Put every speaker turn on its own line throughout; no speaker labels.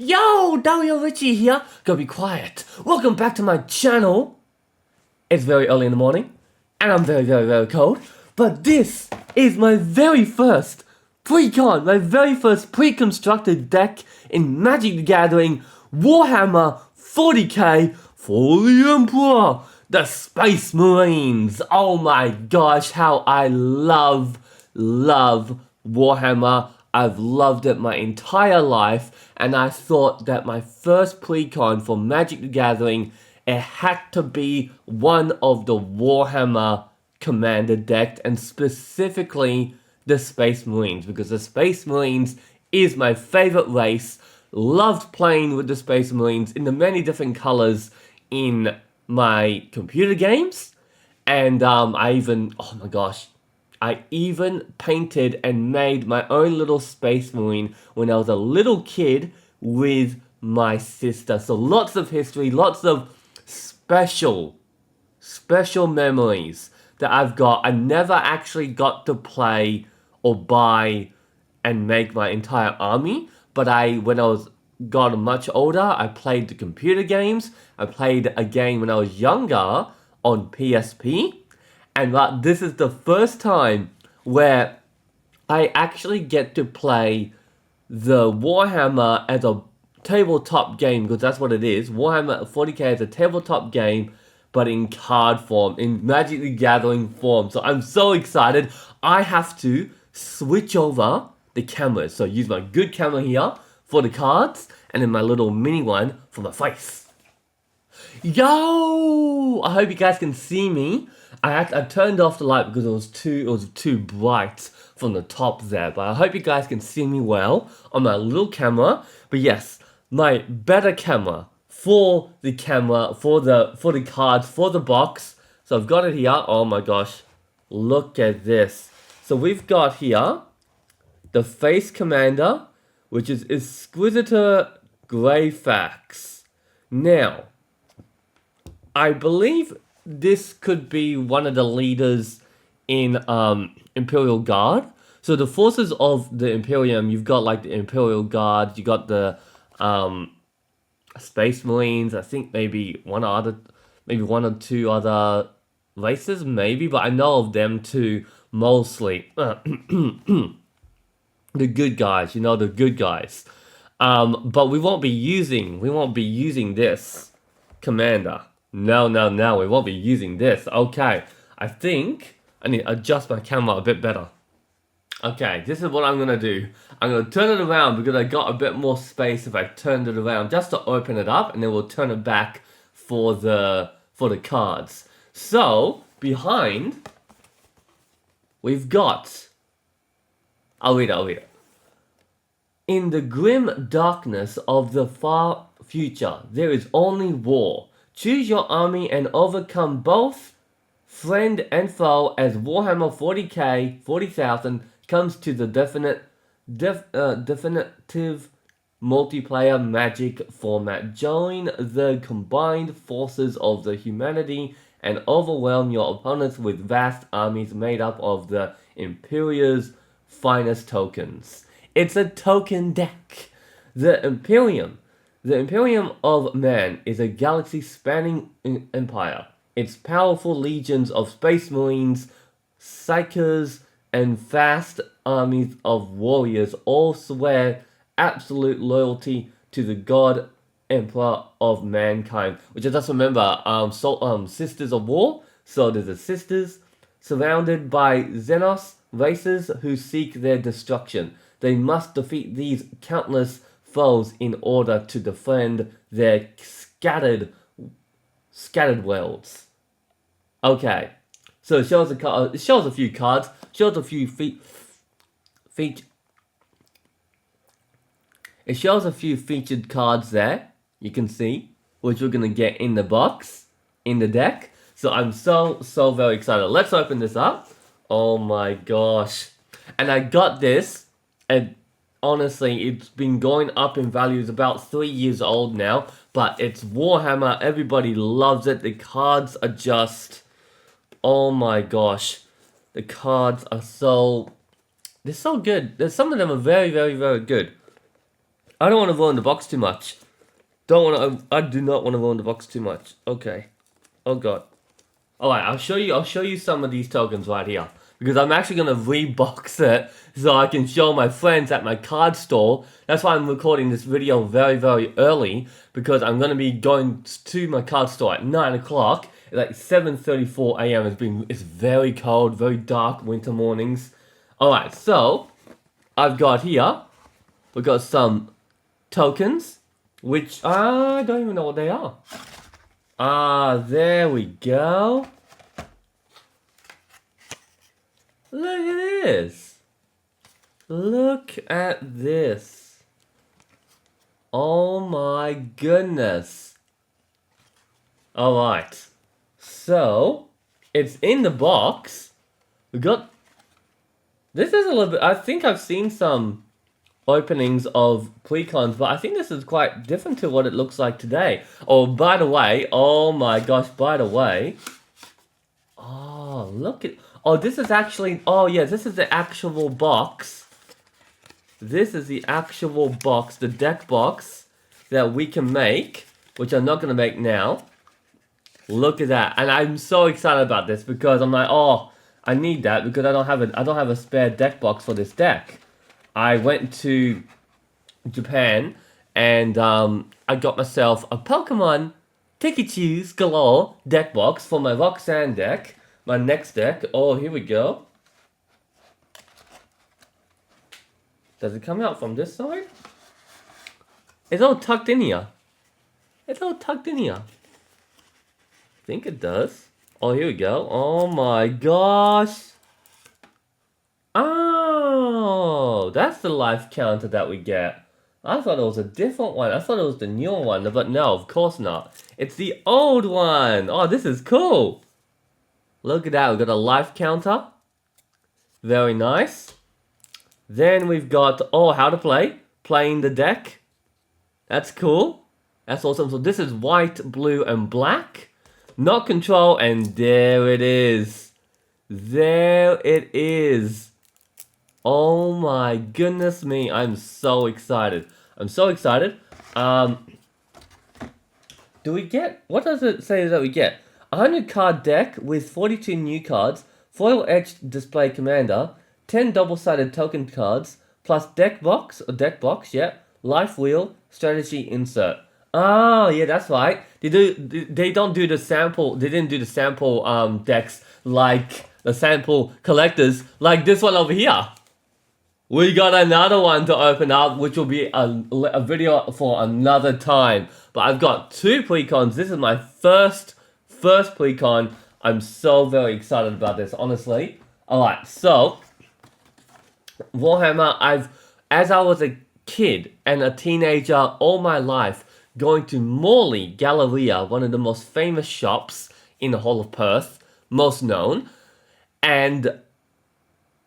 Yo, Dario Richie here. Go be quiet. Welcome back to my channel. It's very early in the morning, and I'm very cold. But this is my very first Precon, my very first pre-constructed deck in Magic the Gathering Warhammer 40K for the Emperor, the Space Marines. Oh my gosh, how I love Warhammer. I've loved it my entire life, and I thought that my first Precon for Magic the Gathering, it had to be one of the Warhammer Commander deck, and specifically the Space Marines, because the Space Marines is my favorite race. Loved playing with the Space Marines in the many different colors in my computer games, and I even painted and made my own little Space Marine when I was a little kid with my sister. So lots of history, lots of special memories that I've got. I never actually got to play or buy and make my entire army, but when I got much older, I played the computer games. I played a game when I was younger on PSP. And this is the first time where I actually get to play the Warhammer as a tabletop game, because that's what it is. Warhammer 40K is a tabletop game, but in card form, in Magic the Gathering form. So I'm so excited. I have to switch over the cameras. So use my good camera here for the cards, and then my little mini one for my face. Yo! I hope you guys can see me. I turned off the light because it was too bright from the top there, but I hope you guys can see me well on my little camera. But yes, my better camera for the cards, for the box. So I've got it here. Oh my gosh, look at this. So we've got here the Face Commander, which is Inquisitor Greyfax. Now, I believe this could be one of the leaders in Imperial Guard. So the forces of the Imperium, you've got like the Imperial Guard, you got the Space Marines. I think maybe one or two other races, maybe, but I know of them too mostly. The good guys, the good guys. But we won't be using this commander. No, we won't be using this. Okay, I think I need to adjust my camera a bit better. Okay, this is what I'm gonna do. I'm gonna turn it around because I got a bit more space if I turned it around, just to open it up, and then we'll turn it back for the cards. So behind, we've got. I'll read it. In the grim darkness of the far future, there is only war. Choose your army and overcome both friend and foe as Warhammer 40K 40,000 comes to the definitive multiplayer Magic format. Join the combined forces of the humanity and overwhelm your opponents with vast armies made up of the Imperium's finest tokens. It's a token deck. The Imperium of Man is a galaxy-spanning empire. Its powerful legions of Space Marines, Psychers, and vast armies of warriors all swear absolute loyalty to the God Emperor of mankind. Which I just remember, Sisters of War. So there's the Sisters, surrounded by Xenos races who seek their destruction. They must defeat these countless foes in order to defend their scattered worlds. Okay, so it shows it shows a few cards, shows a few it shows a few featured cards there. You can see, which we're gonna get in the box, in the deck. So I'm so very excited. Let's open this up. Oh my gosh, and I got this, and honestly, it's been going up in value. It's about 3 years old now, but it's Warhammer. Everybody loves it. The cards are just, oh my gosh, the cards are they're so good. Some of them are very good. I don't want to ruin the box too much. I do not want to ruin the box too much. Okay. Oh god. Alright, I'll show you some of these tokens right here. Because I'm actually gonna rebox it so I can show my friends at my card store. That's why I'm recording this video very, very early. Because I'm gonna be going to my card store at 9 o'clock. At like 7:34 AM. It's very cold, very dark winter mornings. Alright, so I've got here, we've got some tokens, which I don't even know what they are. There we go. Look at this. Look at this. Oh my goodness. Alright. So, it's in the box. We got... This is a little bit... I think I've seen some openings of Precons, but I think this is quite different to what it looks like today. Oh, by the way, oh my gosh, by the way. Oh, look at... Oh, this is actually... Oh, yeah, this is the actual box. This is the actual box, the deck box that we can make, which I'm not going to make now. Look at that. And I'm so excited about this because I'm like, oh, I need that because I don't have a spare deck box for this deck. I went to Japan and I got myself a Pokemon Pikachu's Galore deck box for my Roxanne deck. My next deck. Oh, here we go. Does it come out from this side? It's all tucked in here. It's all tucked in here. I think it does. Oh, here we go. Oh my gosh. Oh, that's the life counter that we get. I thought it was a different one. I thought it was the newer one, but no, of course not. It's the old one. Oh, this is cool. Look at that. We've got a life counter. Very nice. Then we've got, oh, how to play. Playing the deck. That's cool. That's awesome. So this is white, blue, and black. Not control, and there it is. There it is. Oh my goodness me. I'm so excited. I'm so excited. Do we get... What does it say that we get? 100 card deck with 42 new cards, foil etched display commander, 10 double-sided token cards, plus deck box, yeah, life wheel, strategy insert. Oh, yeah, that's right. They didn't do the sample decks like the sample collectors like this one over here. We got another one to open up, which will be a video for another time. But I've got two Precons. This is my first Precon. I'm so very excited about this, honestly. Alright, so Warhammer, as I was a kid and a teenager all my life, going to Morley Galleria, one of the most famous shops in the whole of Perth, most known, and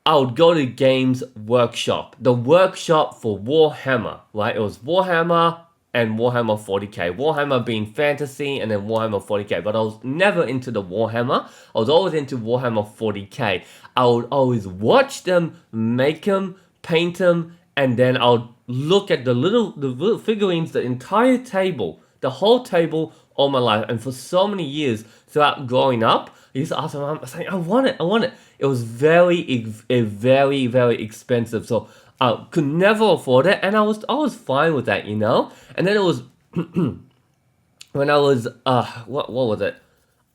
I would go to Games Workshop, the workshop for Warhammer, right? It was Warhammer and Warhammer 40K. Warhammer being fantasy and then Warhammer 40K. But I was never into the Warhammer. I was always into Warhammer 40K. I would always watch them, make them, paint them, and then I would look at the little figurines, the entire table, the whole table all my life. And for so many years throughout growing up, I used to ask my mom, saying, I want it. It was very, very expensive. So I could never afford it. And I was fine with that, you know? And then it was, when I was, what was it?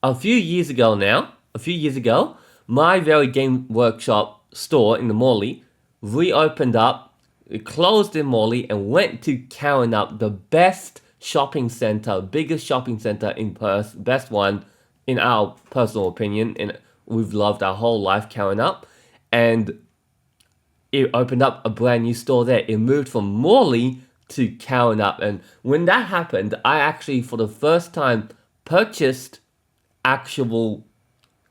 A few years ago, my very Game Workshop store in the Morley reopened up. It closed in Morley and went to Cowan-up, the best shopping center, biggest shopping center in Perth, best one in our personal opinion, and we've loved our whole life Cowan-up, and it opened up a brand new store there. It moved from Morley to Cowan-up, and when that happened, I actually for the first time purchased actual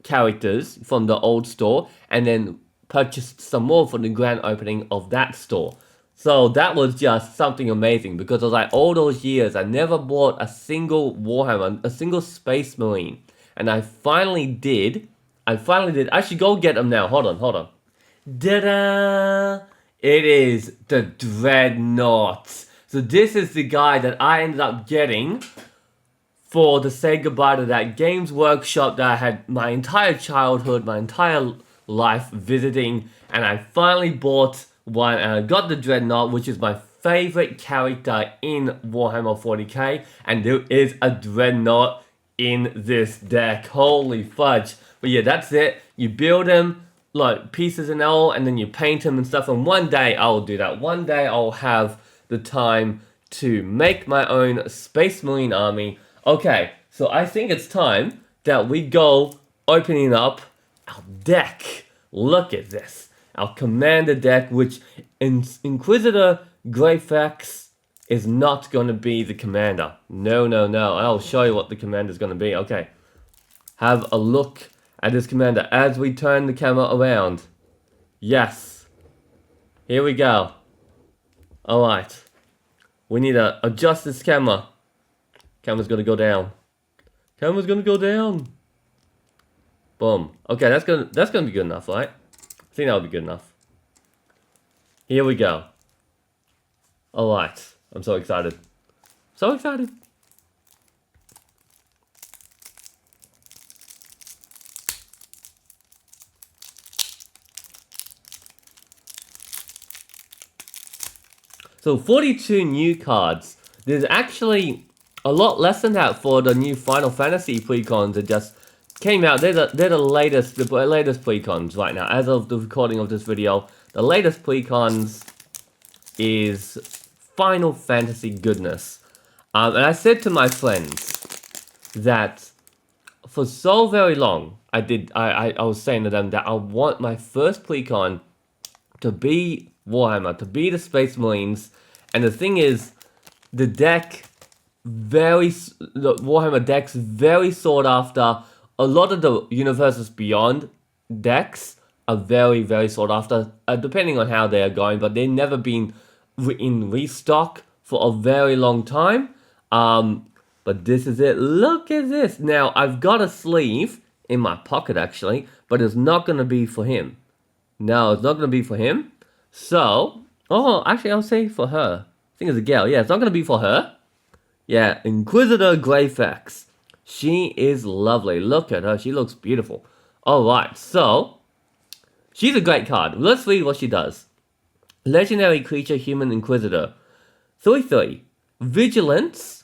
characters from the old store, and then purchased some more for the grand opening of that store. So that was just something amazing because it was like all those years I never bought a single Warhammer, a single Space Marine. And I finally did. I should go get them now. Hold on. Ta-da! It is the Dreadnought. So this is the guy that I ended up getting for to say goodbye to that Games Workshop that I had my entire childhood, my entire life visiting, and I finally bought one, and I got the Dreadnought, which is my favorite character in Warhammer 40K, and there is a Dreadnought in this deck. Holy fudge. But yeah, that's it. You build him, like pieces and all, and then you paint him and stuff, and one day I'll do that. One day I'll have the time to make my own Space Marine army. Okay, so I think it's time that we go opening up our deck. Look at this. Our commander deck, which Inquisitor Greyfax is not going to be the commander. No, no, no. I'll show you what the commander is going to be. Okay. Have a look at this commander as we turn the camera around. Yes. Here we go. Alright. We need to adjust this camera. Camera's gonna go down. Camera's gonna go down. Boom. Okay, that's gonna be good enough, right? I think that'll be good enough. Here we go. Alright. I'm so excited. So excited. So 42 new cards. There's actually a lot less than that for the new Final Fantasy precons that just came out. They're the latest precons right now. As of the recording of this video, the latest precons is Final Fantasy goodness. And I said to my friends that for so very long, I was saying to them that I want my first precon to be Warhammer, to be the Space Marines. And the thing is, the Warhammer deck's very sought after. A lot of the Universes Beyond decks are very, very sought after, depending on how they are going, but they've never been in restock for a very long time. But this is it. Look at this. Now, I've got a sleeve in my pocket, actually, but it's not going to be for him. No, it's not going to be for him. So, actually, I'll say for her. I think it's a girl. Yeah, it's not going to be for her. Yeah, Inquisitor Greyfax. She is lovely. Look at her. She looks beautiful. Alright, so she's a great card. Let's read what she does. Legendary creature, Human Inquisitor. 3/3. Vigilance.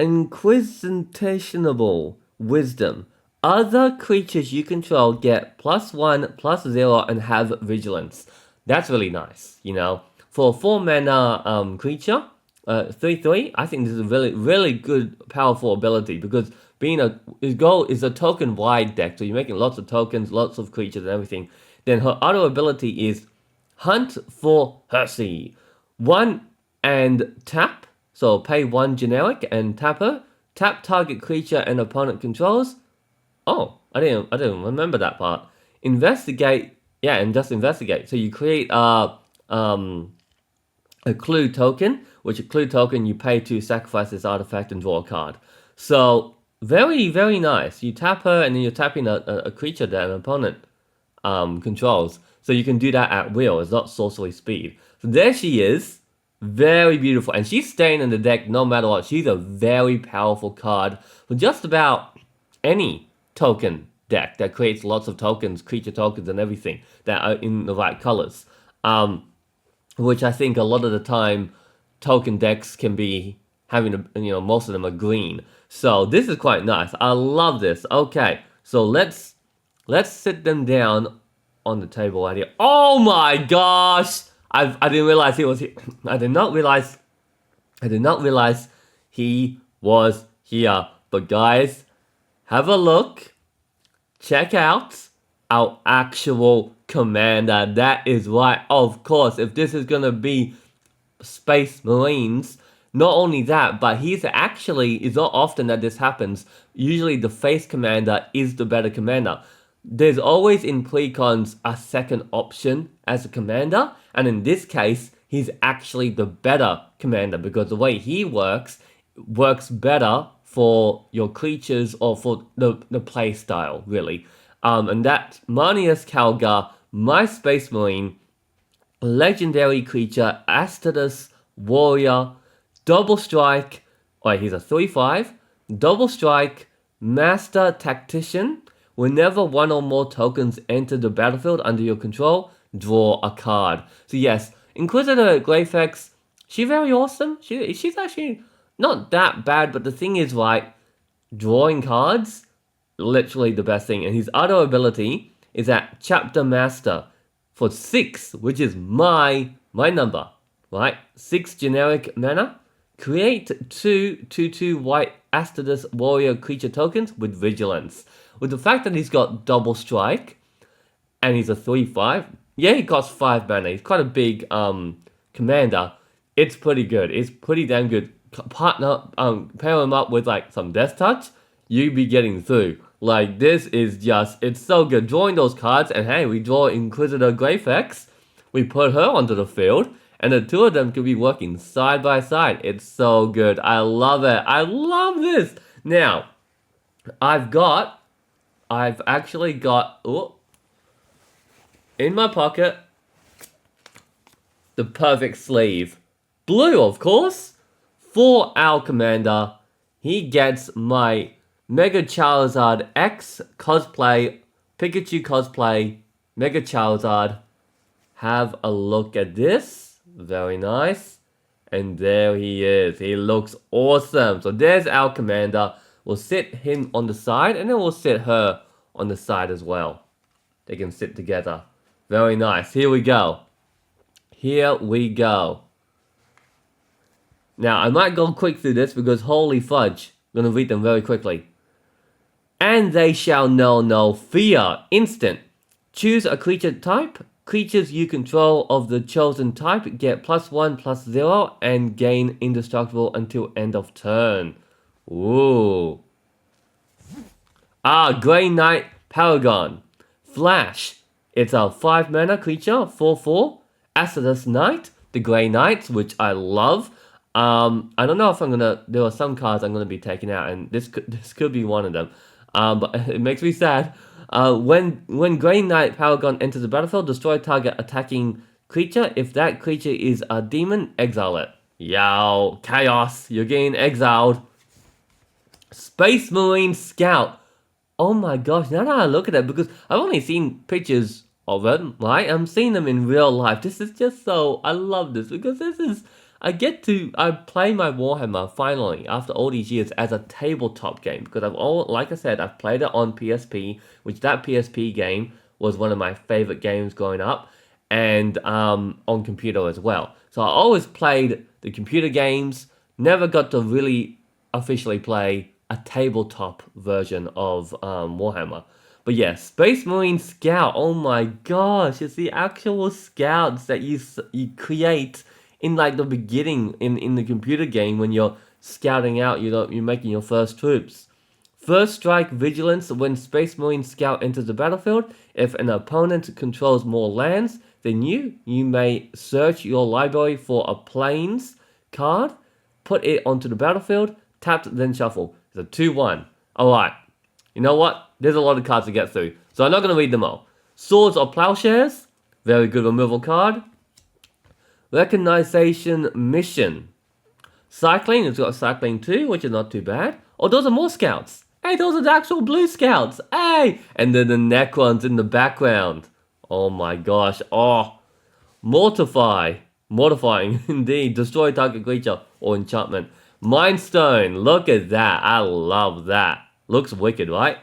Inquisitionable. Wisdom. Other creatures you control get +1/+0 and have vigilance. That's really nice, you know. For a 4-mana creature, 3/3, I think this is a really, really good, powerful ability, because his goal is a token-wide deck, so you're making lots of tokens, lots of creatures and everything. Then her other ability is Hunt for Hersey. 1 and tap, so pay 1 generic and tap her. Tap target creature and opponent controls. Oh, I didn't remember that part. Investigate, yeah, and just investigate. So you create a clue token, which a clue token you pay to sacrifice this artifact and draw a card. So very, very nice. You tap her and then you're tapping a creature that an opponent controls. So you can do that at will. It's not sorcery speed. So there she is. Very beautiful. And she's staying in the deck no matter what. She's a very powerful card for just about any token deck that creates lots of tokens, creature tokens and everything that are in the right colors. Which I think a lot of the time token decks can be having, most of them are green. So this is quite nice. I love this. Okay, so let's sit them down on the table right here. Oh my gosh! I didn't realize he was here. I did not realize he was here. But guys, have a look. Check out our actual commander. That is right. Of course, if this is gonna be Space Marines, not only that, but it's not often that this happens. Usually the face commander is the better commander. There's always in precons a second option as a commander, and in this case, he's actually the better commander, because the way he works better for your creatures or for the play style, really. And that's Marnius Calgar, my Space Marine, legendary creature, Astidus warrior, double strike. Alright, he's a 3/5. Double strike, master tactician. Whenever one or more tokens enter the battlefield under your control, draw a card. So yes, Inquisitor Greyfax, she's very awesome. She's actually not that bad, but the thing is, right, drawing cards, literally the best thing. And his other ability is that Chapter Master for 6, which is my number, right? 6 generic mana. Create 2/2/2 white Asterisk warrior creature tokens with vigilance. With the fact that he's got double strike and he's a 3/5, yeah, he costs 5 mana. He's quite a big commander. It's pretty good. It's pretty damn good. Partner, pair him up with like some Death Touch, you be getting through. Like, this is just, it's so good. Drawing those cards, and hey, we draw Inquisitor Greyfax. We put her onto the field, and the two of them could be working side by side. It's so good. I love it. I love this. Now, I've actually got, in my pocket, the perfect sleeve. Blue, of course. For our commander, he gets my Mega Charizard X cosplay, Pikachu cosplay, Mega Charizard. Have a look at this. Very nice. And there he is. He looks awesome. So there's our commander. We'll sit him on the side, and then we'll sit her on the side as well. They can sit together. Very nice. Here we go. Here we go. Now, I might go quick through this because holy fudge. I'm going to read them very quickly. And they shall know no fear. Instant. Choose a creature type. Creatures you control of the chosen type get +1/+0 and gain indestructible until end of turn. Ooh. Grey Knight Paragon. Flash. It's a 5 mana creature, 4/4. Asterisk Knight, the Grey Knights, which I love. I don't know if there are some cards I'm gonna be taking out, and this could be one of them. But it makes me sad. When Grey Knight Paragon enters the battlefield, destroy target attacking creature. If that creature is a demon, exile it. Yo, chaos, you're getting exiled. Space Marine Scout. Oh my gosh, now that I look at it, because I've only seen pictures of it, right? I'm seeing them in real life. This is just so, I love this, because this is, I play my Warhammer finally after all these years as a tabletop game, because like I said, I've played it on PSP, which that PSP game was one of my favorite games growing up, and on computer as well. So I always played the computer games, never got to really officially play a tabletop version of Warhammer. But yeah, Space Marine Scout, oh my gosh, it's the actual scouts that you create in like the beginning in the computer game when you're scouting out, you're making your first troops. First strike vigilance when Space Marine Scout enters the battlefield. If an opponent controls more lands than you may search your library for a plains card, put it onto the battlefield, tapped, then shuffle. It's a 2/1. Alright, you know what? There's a lot of cards to get through, so I'm not going to read them all. Swords of Plowshares, very good removal card. Recognition Mission. Cycling, it's got Cycling 2, which is not too bad. Oh, those are more scouts. Hey, those are the actual blue scouts. Hey! And then the Necrons in the background. Oh my gosh. Oh, Mortify. Mortifying, indeed. Destroy target creature or enchantment. Mind Stone, look at that. I love that. Looks wicked, right?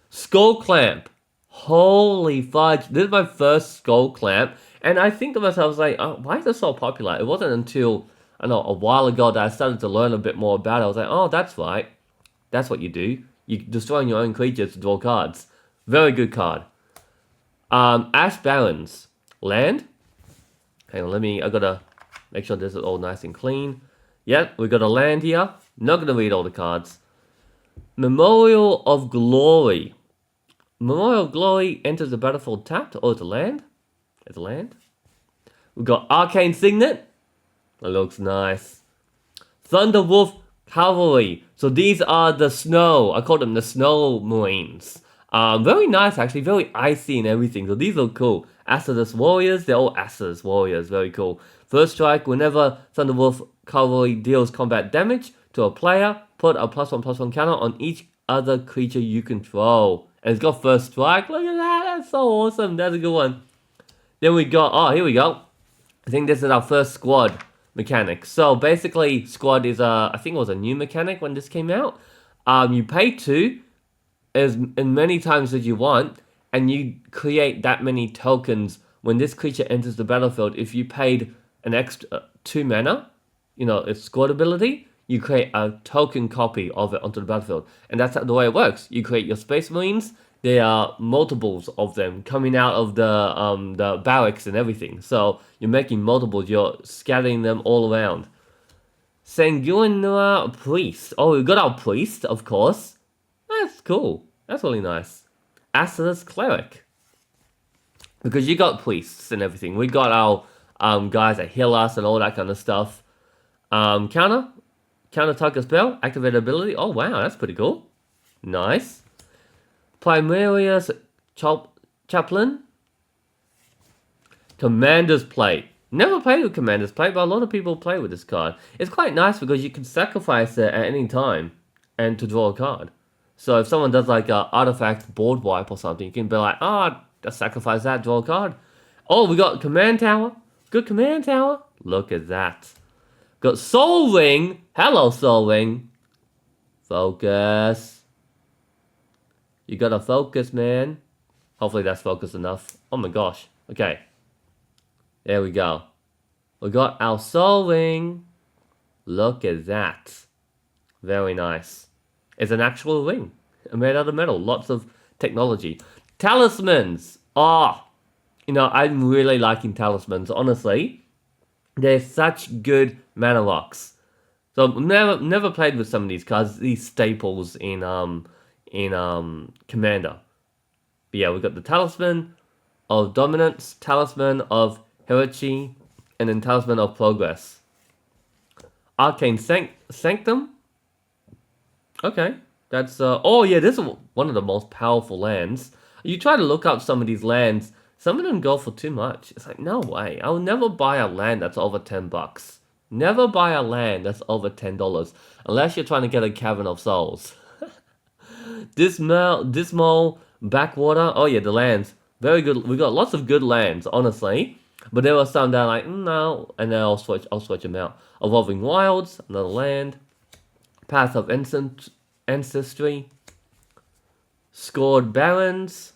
Skull Clamp. Holy fudge. This is my first Skull Clamp. And I think to myself, I was like, oh, why is this so popular? It wasn't until, I know, a while ago that I started to learn a bit more about it. I was like, oh, that's right. That's what you do. You're destroying your own creatures to draw cards. Very good card. Ash Barrens. Land. Hang on, I gotta make sure this is all nice and clean. Yep, we got a land here. Not gonna read all the cards. Memorial of Glory. Memorial of Glory enters the battlefield tapped. Oh, it's a land. It's a land. We've got Arcane Signet. That looks nice. Thunderwolf Cavalry. So these are the snow. I call them the Snow Marines. Very nice, actually. Very icy and everything. So these look cool. Asterisk Warriors. They're all Asterisk Warriors. Very cool. First strike, whenever Thunderwolf Cavalry deals combat damage to a player, put a +1/+1 counter on each other creature you control. And it's got first strike. Look at that. That's so awesome. That's a good one. Then we got, oh, here we go. I think this is our first squad mechanic. So basically, squad is I think it was a new mechanic when this came out. You pay 2 as many times as you want, and you create that many tokens when this creature enters the battlefield. If you paid an extra 2 mana, its squad ability, you create a token copy of it onto the battlefield. And that's the way it works. You create your Space Marines. There are multiples of them coming out of the barracks and everything. So you're making multiples. You're scattering them all around. Sanguinary Priest. Oh, we got our Priest, of course. That's cool. That's really nice. Acerus Cleric. Because you got priests and everything. We got our guys that heal us and all that kind of stuff. Counter target spell. Activate ability. Oh, wow. That's pretty cool. Nice. Primarius Chaplain. Commander's Plate. Never played with Commander's Plate, but a lot of people play with this card. It's quite nice because you can sacrifice it at any time and to draw a card. So if someone does like an artifact board wipe or something, you can be like, just sacrifice that, draw a card. Oh, we got Command Tower. Good Command Tower. Look at that. Got Soul Ring. Hello, Soul Ring. Focus. You gotta focus, man. Hopefully that's focus enough. Oh my gosh. Okay. There we go. We got our Soul Ring. Look at that. Very nice. It's an actual ring. Made out of metal. Lots of technology. Talismans. I'm really liking talismans, honestly. They're such good mana rocks. So never played with some of these cards, these staples in Commander. But yeah, we've got the Talisman of Dominance, Talisman of Heredity, and then Talisman of Progress. Arcane Sanctum. Okay, that's this is one of the most powerful lands. You try to look up some of these lands, some of them go for too much. It's like, no way. I'll never buy a land that's over $10. Never buy a land that's over $10 unless you're trying to get a Cavern of Souls. Dismal Backwater. Oh yeah, the lands. Very good. We got lots of good lands, honestly. But there were some that are like, no, and then I'll switch them out. Evolving Wilds, another land. Path of Ancestry. Scored Barons.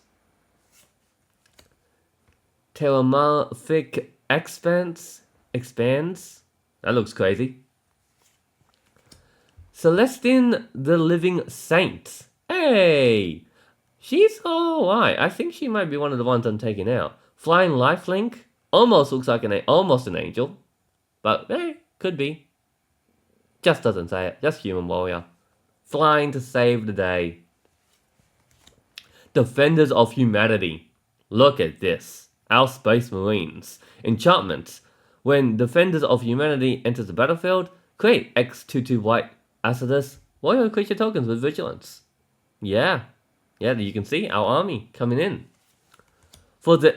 Terramorphic Expands. That looks crazy. Celestine the Living Saint. Hey! She's alright. I think she might be one of the ones I'm taking out. Flying Lifelink. Almost looks like almost an angel. But, could be. Just doesn't say it. Just human warrior. Flying to save the day. Defenders of Humanity. Look at this. Our Space Marines. Enchantments. When Defenders of Humanity enters the battlefield, create X22 white Acidus warrior creature tokens with vigilance. Yeah, you can see our army coming in. For the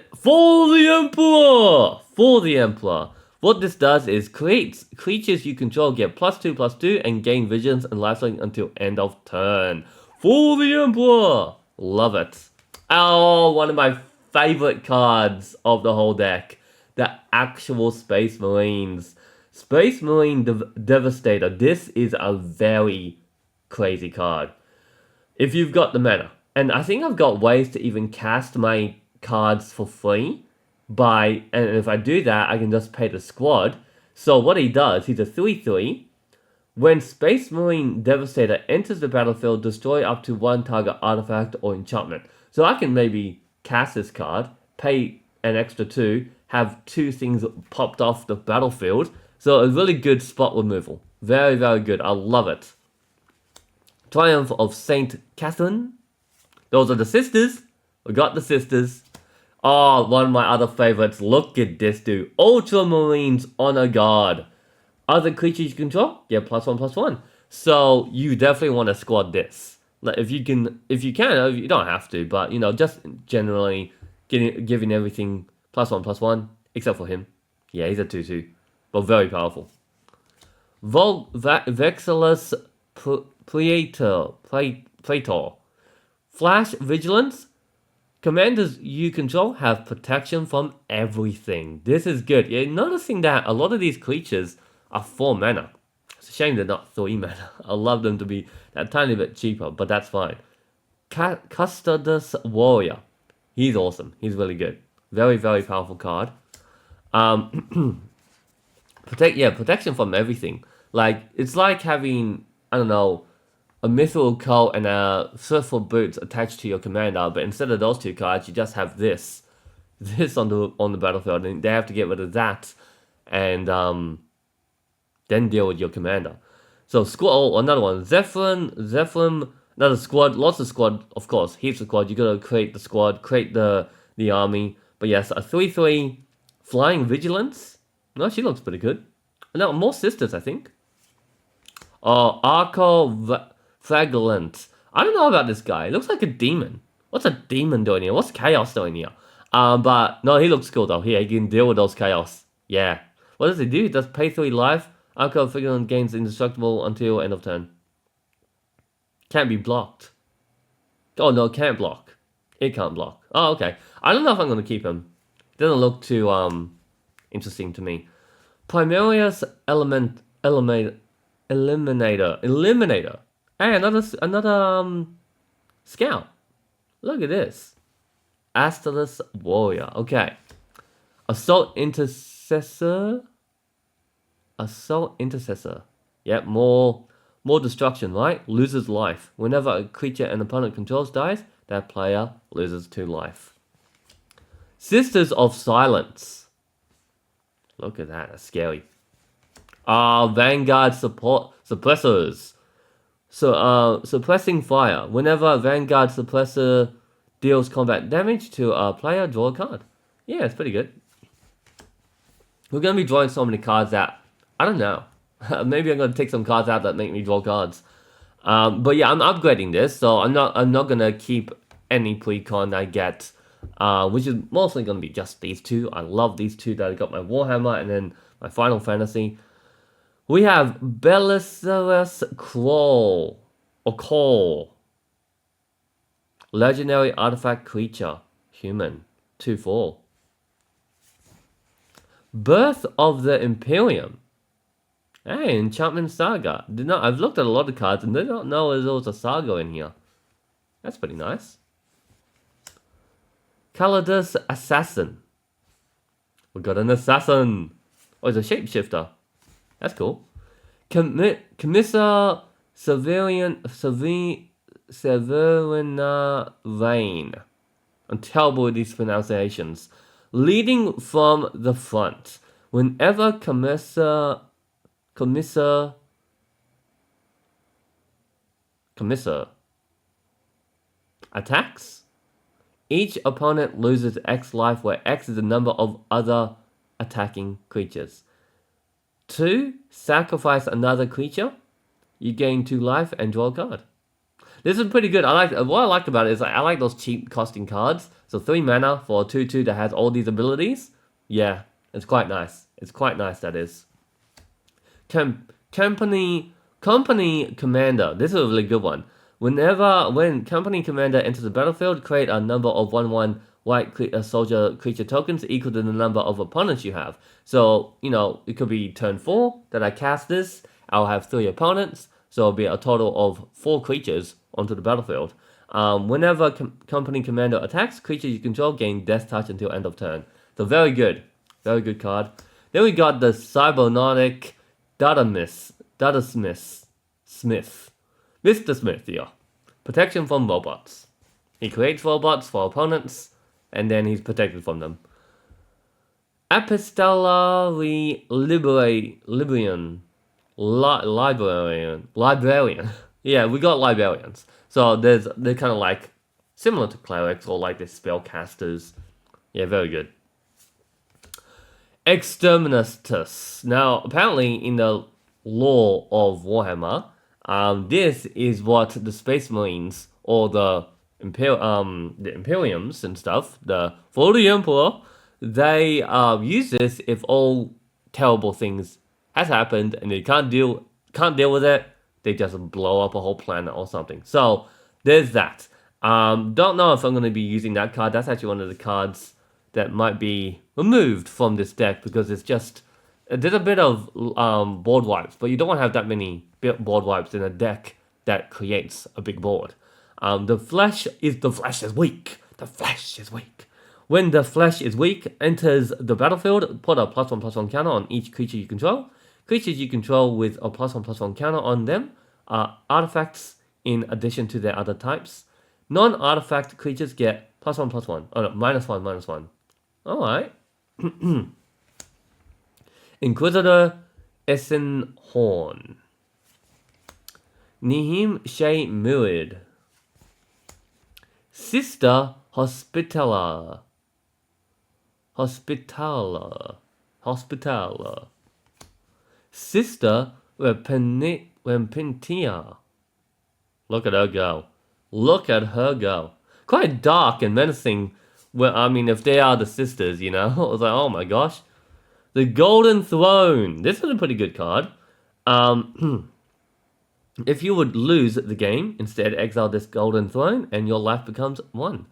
Emperor! What this does is creates creatures you control get +2/+2 and gain vigilance and lifelink until end of turn. For the Emperor! Love it. Oh, one of my favorite cards of the whole deck. The actual Space Marines. Space Marine Devastator. This is a very crazy card. If you've got the mana. And I think I've got ways to even cast my cards for free. And if I do that, I can just pay the squad. So what he does, he's a 3/3. When Space Marine Devastator enters the battlefield, destroy up to one target artifact or enchantment. So I can maybe cast this card, pay an extra 2, have 2 things popped off the battlefield. So a really good spot removal. Very, very good. I love it. Triumph of Saint Catherine. Those are the sisters. We got the sisters. Oh, one of my other favorites. Look at this dude. Ultramarines Honor Guard. Other creatures you control, get +1/+1. So you definitely want to squad this. Like if you can, you don't have to, but just generally giving everything +1/+1, except for him. Yeah, he's a 2/2. but very powerful. Vexillus Praetor. Flash Vigilance. Commanders you control have protection from everything. This is good. You're noticing that a lot of these creatures are 4 mana. It's a shame they're not 3 mana. I love them to be that tiny bit cheaper, but that's fine. Custodus Warrior. He's awesome. He's really good. Very, very powerful card. Protection from everything. Like, it's like having, I don't know, a mithril coat and a surfer boots attached to your commander, but instead of those 2 cards, you just have this on the battlefield, and they have to get rid of that, and then deal with your commander. So another one, Zephyrin, another squad, lots of squad, of course, heaps of squad. You gotta create the squad, create the army. But yes, a 3/3 flying vigilance. No, she looks pretty good. No, more sisters, I think. Arco Fragilent. I don't know about this guy. He looks like a demon. What's a demon doing here? What's Chaos doing here? But no, he looks cool though. He can deal with those Chaos. Yeah. What does he do? He does pay 3 life. Arco Fragilent gains indestructible until end of turn. Can't be blocked. Oh no, can't block. It can't block. Oh, okay. I don't know if I'm gonna keep him. Doesn't look too interesting to me. Primarius Eliminator. Hey, another scout. Look at this. Asterless Warrior. Okay. Assault Intercessor. Yep, more destruction, right? Loses life. Whenever a creature an opponent controls dies, that player loses 2 life. Sisters of Silence. Look at that. That's scary. Vanguard Suppressors. So, suppressing fire. Whenever Vanguard Suppressor deals combat damage to a player, draw a card. Yeah, it's pretty good. We're going to be drawing so many cards that, I don't know. Maybe I'm going to take some cards out that make me draw cards. But yeah, I'm upgrading this, so I'm not going to keep any Precon I get, which is mostly going to be just these 2. I love these 2 that I got my Warhammer and then my Final Fantasy. We have Belisarius Call. Legendary artifact creature. Human. 2/4. Birth of the Imperium. Hey, Enchantment Saga. I've looked at a lot of cards and did not know there was a saga in here. That's pretty nice. Calidus Assassin. We got an assassin. Oh, he's a shapeshifter. That's cool. Commissar Severina Vane. I'm terrible with these pronunciations. Leading from the front. Whenever Commissar attacks, each opponent loses X life, where X is the number of other attacking creatures. 2, sacrifice another creature. You gain 2 life and draw a card. This is pretty good. What I like about it is I like those cheap costing cards. So 3 mana for a 2/2 that has all these abilities. Yeah, it's quite nice. It's quite nice, that is. Company Commander. This is a really good one. When Company Commander enters the battlefield, create a number of 1/1 white soldier creature tokens equal to the number of opponents you have. So, it could be turn 4 that I cast this. I'll have 3 opponents. So it'll be a total of 4 creatures onto the battlefield. Whenever Company Commander attacks, creatures you control gain Death Touch until end of turn. So very good. Very good card. Then we got the Cybernetic Smith. Mr. Smith here. Protection from robots. He creates robots for opponents, and then he's protected from them. Epistolary Librarian. Yeah, we got librarians. So they're kind of like similar to clerics or like the spellcasters. Yeah, very good. Exterminatus. Now, apparently in the lore of Warhammer, this is what the Space Marines or the Imperiums and stuff, for the Emperor, they use this if all terrible things has happened and they can't deal with it, they just blow up a whole planet or something. So there's that. Don't know if I'm going to be using that card. That's actually one of the cards that might be removed from this deck because it's just there's a bit of board wipes, but you don't want to have that many board wipes in a deck that creates a big board. The flesh is weak. The flesh is weak. When the flesh is weak, enters the battlefield, put a +1/+1 counter on each creature you control. Creatures you control with a +1/+1 counter on them are artifacts in addition to their other types. Non-artifact creatures get +1/+1. Oh no, -1/-1. Alright. Inquisitor Essenhorn. Nihim Shea Murid. Sister Hospitaller. Sister Repentia. Look at her go. Look at her go. Quite dark and menacing. Well, I mean, if they are the sisters, you know. I was like, oh my gosh. The Golden Throne. This is a pretty good card. If you would lose the game, instead exile this Golden Throne and your life becomes 1.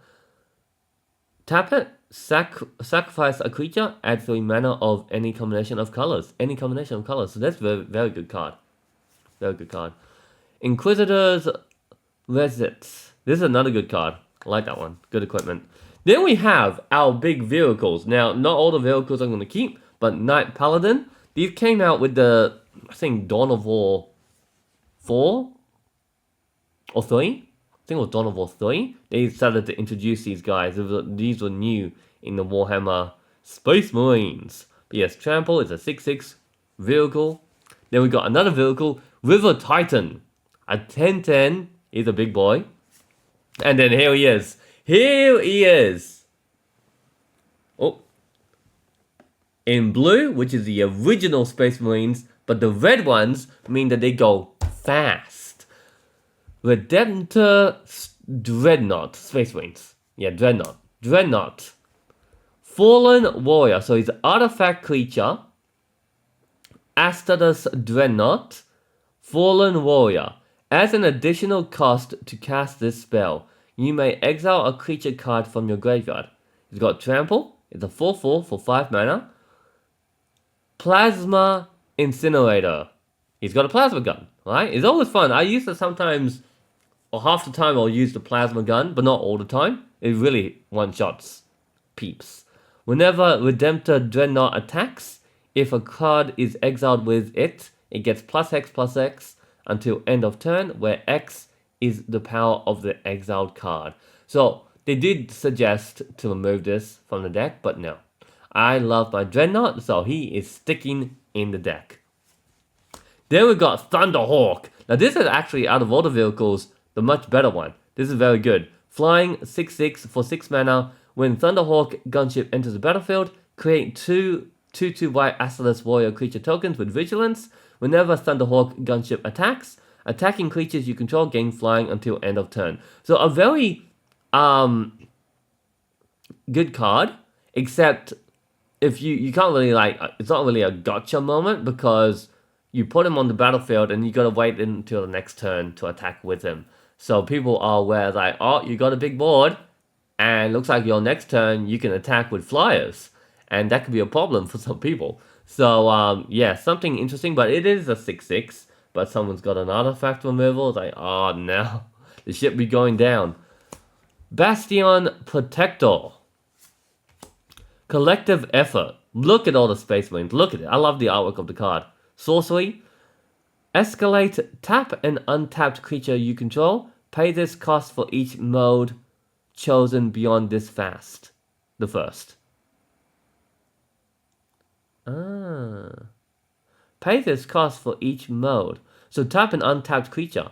Tap it, sacrifice a creature, add 3 mana of any combination of colors. So that's very, very good card. Very good card. Inquisitor's Resits. This is another good card. I like that one. Good equipment. Then we have our big vehicles. Now, not all the vehicles I'm going to keep, but Knight Paladin. These came out with the, I think, Dawn of War 4 or 3. I think it was Dawn of War 3. They started to introduce these guys. These were new in the Warhammer Space Marines. But yes, Trample is a 6/6 vehicle. Then we got another vehicle, River Titan. A 10/10. He's a big boy. And then here he is. Oh. In blue, which is the original Space Marines, but the red ones mean that they go fast. Redemptor Dreadnought. Space Marines. Yeah, Dreadnought. Fallen Warrior. So he's an artifact creature. Astatus Dreadnought. Fallen Warrior. As an additional cost to cast this spell, you may exile a creature card from your graveyard. He's got Trample. It's a 4/4 for 5 mana. Plasma Incinerator. He's got a plasma gun, right? It's always fun. I use it sometimes, or half the time I'll use the plasma gun, but not all the time. It really one-shots peeps. Whenever Redemptor Dreadnought attacks, if a card is exiled with it, it gets +X/+X until end of turn, where X is the power of the exiled card. So they did suggest to remove this from the deck, but no. I love my Dreadnought, so he is sticking in the deck. Then we got Thunderhawk. Now this is actually, out of all the vehicles, the much better one. This is very good. Flying 6/6 for 6 mana. When Thunderhawk gunship enters the battlefield, create 2/2 white Astatus Warrior creature tokens with Vigilance. Whenever Thunderhawk gunship attacks, attacking creatures you control gain flying until end of turn. So a very good card, except if you can't really it's not really a gotcha moment because you put him on the battlefield and you gotta wait until the next turn to attack with him. So people are aware like, oh, you got a big board, and looks like your next turn you can attack with flyers, and that could be a problem for some people. So yeah, something interesting, but it is a 6/6, but someone's got an artifact removal. It's like, oh no, the ship be going down. Bastion Protector. Collective Effort. Look at all the Space Marines. Look at it. I love the artwork of the card. Sorcery. Escalate. Tap an untapped creature you control. Pay this cost for each mode chosen beyond this fast. The first. Pay this cost for each mode. So tap an untapped creature.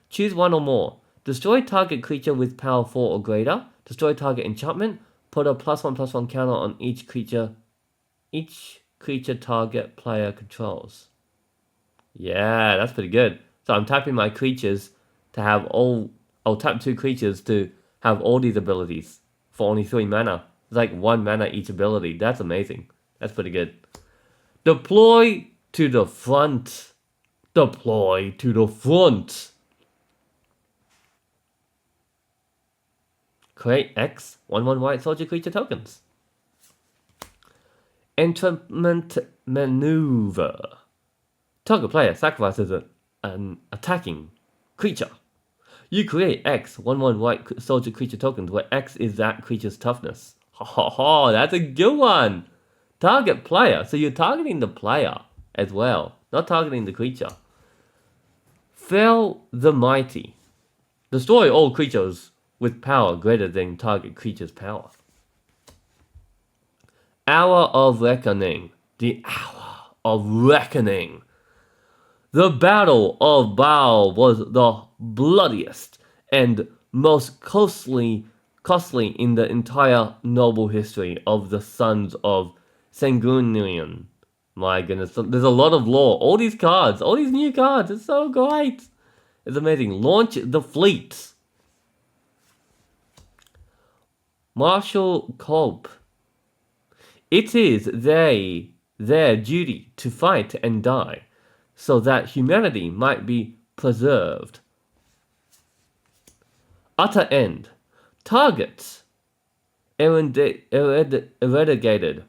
Choose one or more. Destroy target creature with power 4 or greater. Destroy target enchantment. Put a +1/+1 counter on each creature target player controls. Yeah, that's pretty good. So I'm tapping my creatures to have all... I'll tap 2 creatures to have all these abilities for only 3 mana. It's like 1 mana each ability. That's amazing. That's pretty good. Deploy to the front. Deploy to the front. Create X 1/1 white soldier creature tokens. Entrapment maneuver. Target player sacrifices an attacking creature. You create X 1/1 white soldier creature tokens where X is that creature's toughness. Ha ha ha, that's a good one. Target player. So you're targeting the player as well, not targeting the creature. Fell the mighty. Destroy all creatures with power greater than target creature's power. Hour of Reckoning. The Hour of Reckoning. The Battle of Baal was the bloodiest and most costly in the entire noble history of the sons of Sangunian. My goodness, there's a lot of lore. All these cards, all these new cards, it's so great. It's amazing. Launch the fleet. Marshal Kolb. It is their duty to fight and die, so that humanity might be preserved. Utter end. Targets. Eradicated.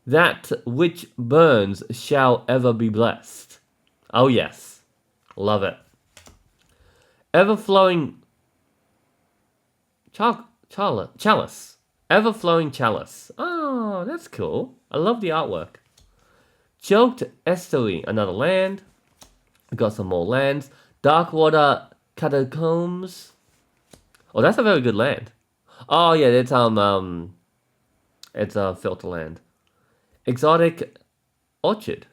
That which burns shall ever be blessed. Oh yes. Love it. Ever-flowing chalice. Ever-flowing chalice. Oh, that's cool. I love the artwork. Choked estuary, another land. We got some more lands. Darkwater catacombs. Oh, that's a very good land. Oh yeah, it's filter land. Exotic orchard.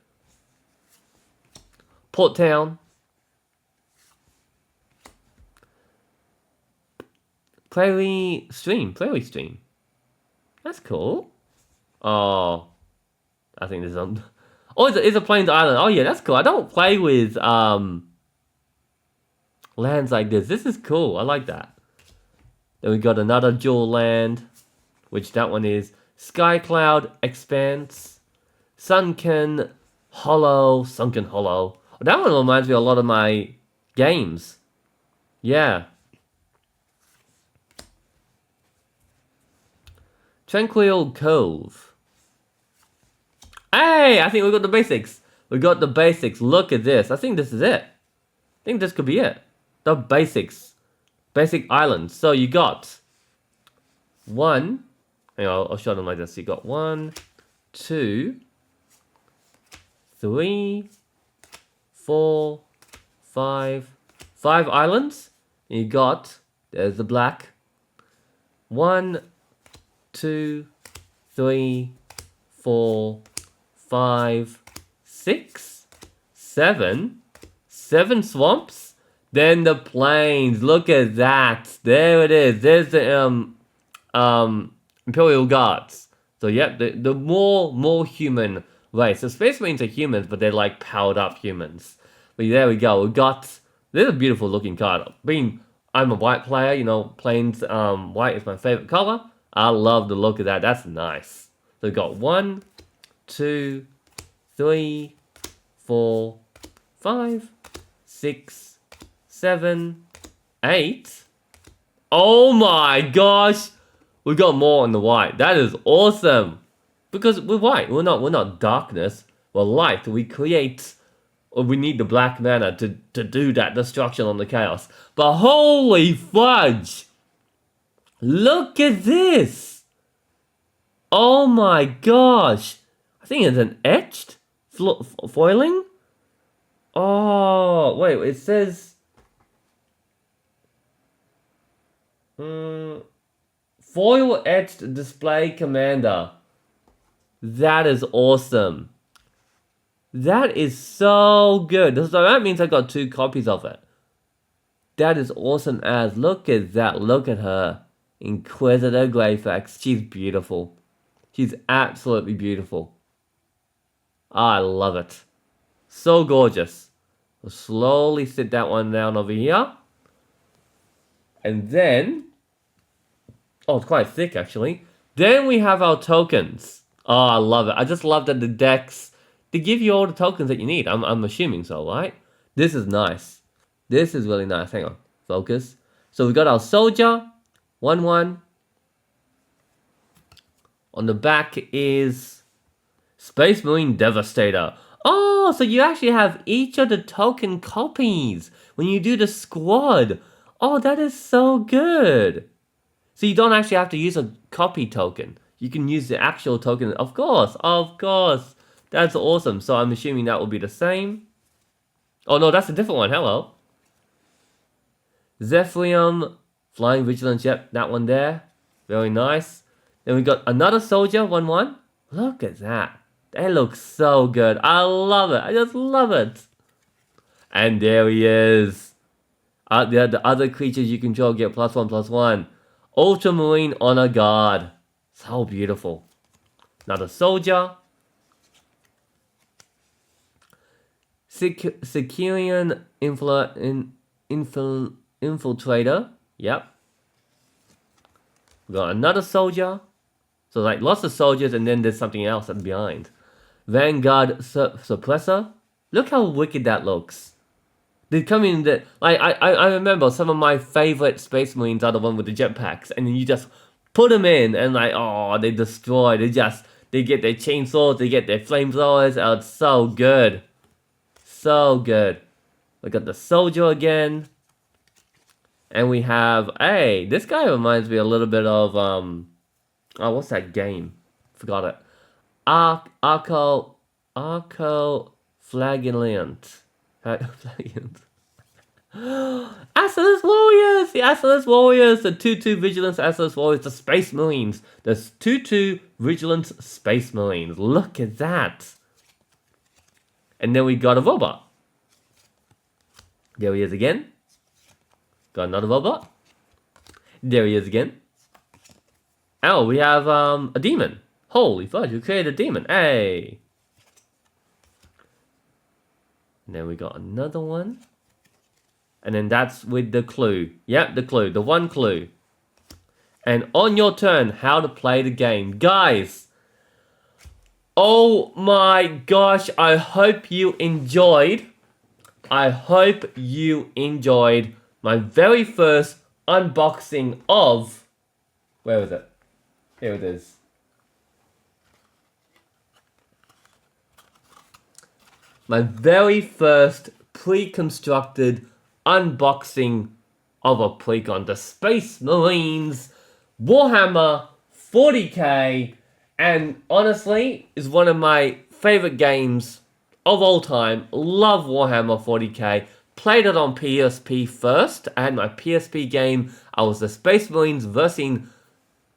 Port town. Prairie stream. That's cool. Oh, I think there's some. Oh, it's a Plains Island. Oh yeah, that's cool. I don't play with lands like this. This is cool. I like that. Then we got another jewel land, which that one is Sky Cloud Expanse, Sunken Hollow. Oh, that one reminds me of a lot of my games. Yeah. Tranquil Cove. Hey, I think we got the basics. Look at this. I think this is it. I think this could be it. The basics. Basic islands. So you got one. Hang on, I'll show them like this. You got 1, 2, 3, 4, 5. 5 islands. And you got, there's the black. 1, 2, 3, 4, 5, 6, 7. 7 swamps. Then the plains. Look at that. There it is. There's the Imperial Guards. So yep, the more human race. The Space Marines are humans, but they're like powered up humans. But there we go. We got, this is a beautiful looking card. I'm a white player, you know, plains white is my favorite color. I love the look of that. That's nice. So we got 1, 2, 3, 4, 5, 6, 7, 8. Oh my gosh! We got more on the white. That is awesome. Because we're white. We're not darkness. We're light. We create, or we need the black mana to do that destruction on the chaos. But holy fudge! Look at this! Oh my gosh! I think it's an etched foiling. Oh wait, it says. Foil etched display commander. That is awesome. That is so good. So that means I got 2 copies of it. That is awesome as. Look at that. Look at her. Inquisitor Greyfax. She's beautiful. She's absolutely beautiful. I love it. So gorgeous. We'll slowly sit that one down over here. And then, oh, it's quite thick actually. Then we have our tokens. Oh, I love it. I just love that the decks, they give you all the tokens that you need. I'm assuming so, right? This is nice. This is really nice. Hang on. Focus. So we got our soldier. 1/1. On the back is Space Marine Devastator. Oh, so you actually have each of the token copies when you do the squad. Oh, that is so good. So you don't actually have to use a copy token. You can use the actual token. Of course, of course. That's awesome. So I'm assuming that will be the same. Oh no, that's a different one. Hello. Zephyrium, Flying Vigilance. Yep, that one there. Very nice. Then we got another soldier, 1/1. Look at that. That looks so good. I love it. I just love it. And there he is. The other creatures you control get +1/+1. Ultramarine Honor Guard. So beautiful. Another soldier. Sicilian Infiltrator. Yep. We got another soldier. So like lots of soldiers and then there's something else behind. Vanguard Suppressor. Look how wicked that looks. They come in that I remember some of my favorite Space Marines are the one with the jetpacks, and then you just put them in and like they destroy. They get their chainsaws, they get their flamethrowers. Oh, it's so good, so good. We got the soldier again, and we have this guy reminds me a little bit of what's that game? Forgot it. Arco Flagellant. Assless Warriors! The Assless Warriors! The 2/2 Vigilance Assless Warriors, the Space Marines. The 2/2 Vigilance Space Marines. Look at that. And then we got a robot. There he is again. Got another robot. There he is again. Oh, we have a demon. Holy fudge, we created a demon. Hey! And then we got another one. And then that's with the clue. Yep, the clue. The one clue. And on your turn, how to play the game. Guys! Oh my gosh, I hope you enjoyed. I hope you enjoyed my very first unboxing of... Where is it? Here it is. My very first pre-constructed unboxing of a Precon. The Space Marines Warhammer 40K. And honestly, is one of my favorite games of all time. Love Warhammer 40K. Played it on PSP first. I had my PSP game. I was the Space Marines versus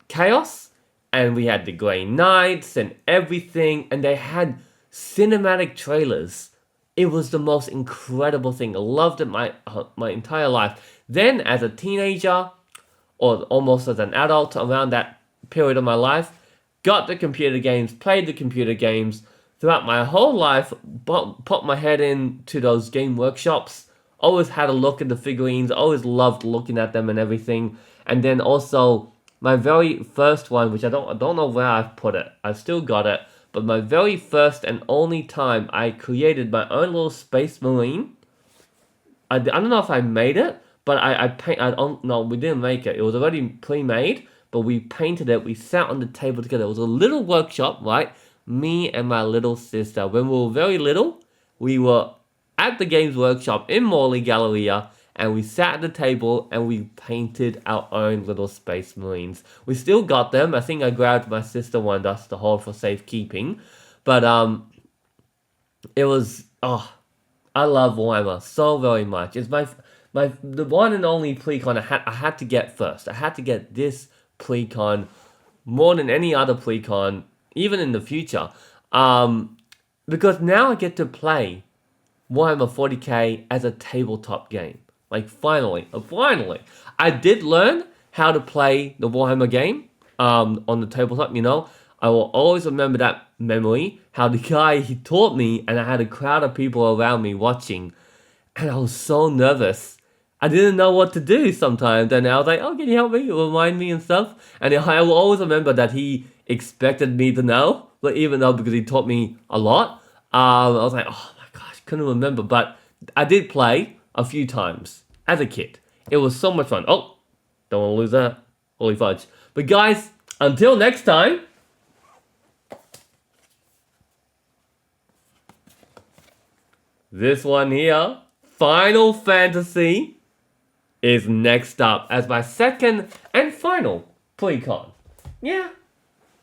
Chaos. And we had the Grey Knights and everything. And they had cinematic trailers. It was the most incredible thing. I loved it my entire life. Then as a teenager, or almost as an adult around that period of my life, got the computer games, played the computer games. Throughout my whole life, popped my head into those game workshops. Always had a look at the figurines. Always loved looking at them and everything. And then also, my very first one, which I don't know where I've put it. I've still got it. But my very first and only time I created my own little Space Marine. I don't know if I made it, but no, we didn't make it. It was already pre-made, but we painted it. We sat on the table together. It was a little workshop, right? Me and my little sister. When we were very little, we were at the Games Workshop in Morley Galleria, and we sat at the table and we painted our own little Space Marines. We still got them. I think I grabbed my sister one just to hold for safekeeping. But it was I love Warhammer so very much. It's the one and only Precon I had to get first. I had to get this Precon more than any other Precon, even in the future. Because now I get to play Warhammer 40K as a tabletop game. Like, finally. I did learn how to play the Warhammer game on the tabletop, you know. I will always remember that memory, how the guy, he taught me, and I had a crowd of people around me watching. And I was so nervous. I didn't know what to do sometimes. And I was like, oh, can you help me? Remind me and stuff. And I will always remember that he expected me to know, But even though, because he taught me a lot, I was like, oh my gosh, couldn't remember. But I did play a few times as a kid. It was so much fun. Oh, don't want to lose that. Holy fudge. But guys, until next time. This one here, Final Fantasy, is next up as my second and final Precon. Yeah,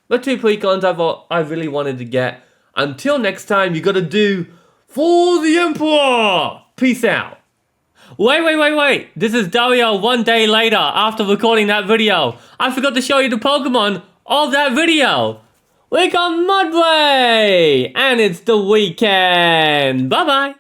the 2 Precons I really wanted to get. Until next time, you gotta do For the Emperor! Peace out. Wait. This is Dario 1 day later after recording that video. I forgot to show you the Pokemon of that video. We got Mudbray! And it's the weekend. Bye-bye.